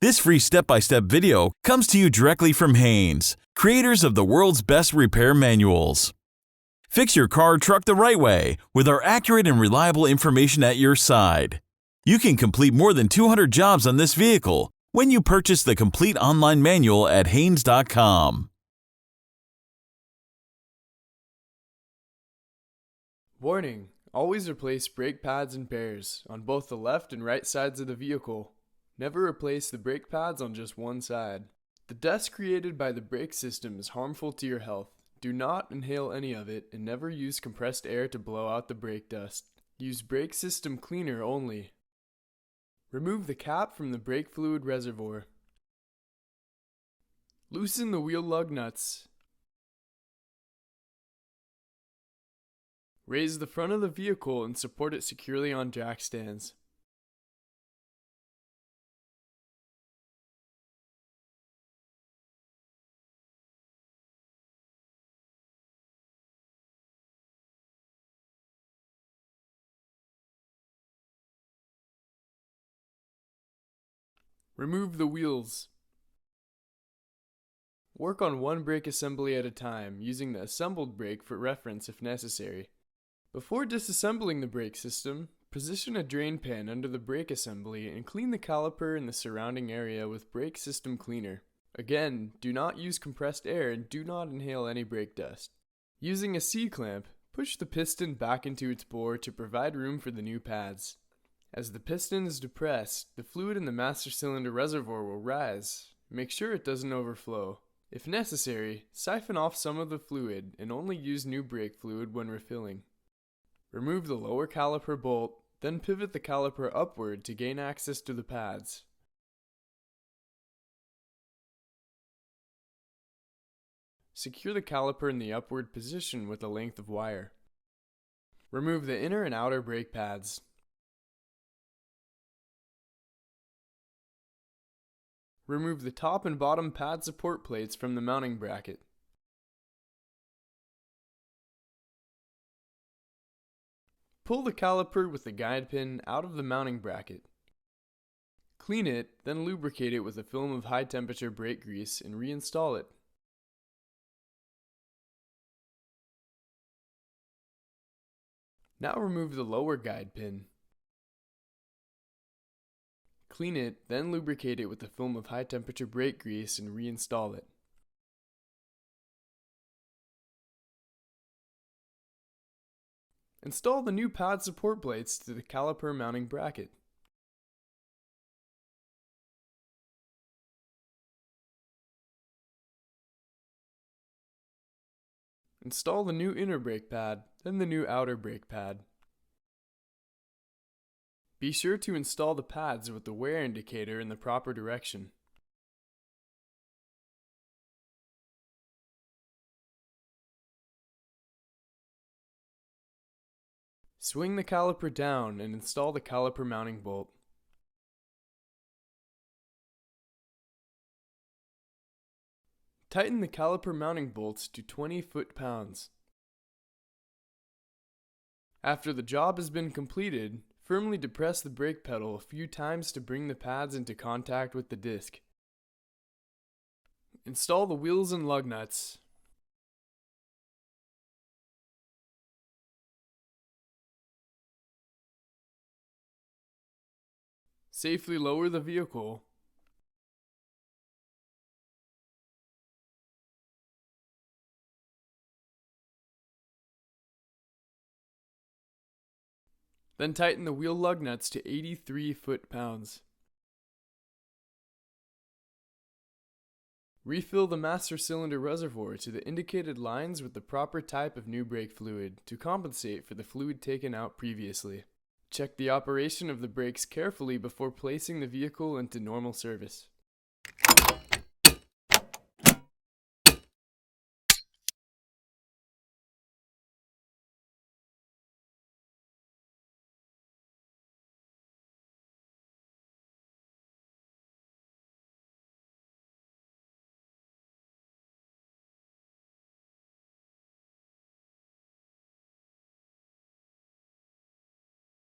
This free step-by-step video comes to you directly from Haynes, creators of the world's best repair manuals. Fix your car or truck the right way with our accurate and reliable information at your side. You can complete more than 200 jobs on this vehicle when you purchase the complete online manual at Haynes.com. Warning: always replace brake pads in pairs on both the left and right sides of the vehicle. Never replace the brake pads on just one side. The dust created by the brake system is harmful to your health. Do not inhale any of it and never use compressed air to blow out the brake dust. Use brake system cleaner only. Remove the cap from the brake fluid reservoir. Loosen the wheel lug nuts. Raise the front of the vehicle and support it securely on jack stands. Remove the wheels. Work on one brake assembly at a time, using the assembled brake for reference if necessary. Before disassembling the brake system, position a drain pan under the brake assembly and clean the caliper and the surrounding area with brake system cleaner. Again, do not use compressed air and do not inhale any brake dust. Using a C-clamp, push the piston back into its bore to provide room for the new pads. As the piston is depressed, the fluid in the master cylinder reservoir will rise. Make sure it doesn't overflow. If necessary, siphon off some of the fluid and only use new brake fluid when refilling. Remove the lower caliper bolt, then pivot the caliper upward to gain access to the pads. Secure the caliper in the upward position with a length of wire. Remove the inner and outer brake pads. Remove the top and bottom pad support plates from the mounting bracket. Pull the caliper with the guide pin out of the mounting bracket. Clean it, then lubricate it with a film of high temperature brake grease and reinstall it. Now remove the lower guide pin. Clean it, then lubricate it with a film of high temperature brake grease and reinstall it. Install the new pad support plates to the caliper mounting bracket. Install the new inner brake pad, then the new outer brake pad. Be sure to install the pads with the wear indicator in the proper direction. Swing the caliper down and install the caliper mounting bolt. Tighten the caliper mounting bolts to 20 foot-pounds. After the job has been completed, firmly depress the brake pedal a few times to bring the pads into contact with the disc. Install the wheels and lug nuts. Safely lower the vehicle. Then tighten the wheel lug nuts to 83 foot-pounds. Refill the master cylinder reservoir to the indicated lines with the proper type of new brake fluid to compensate for the fluid taken out previously. Check the operation of the brakes carefully before placing the vehicle into normal service.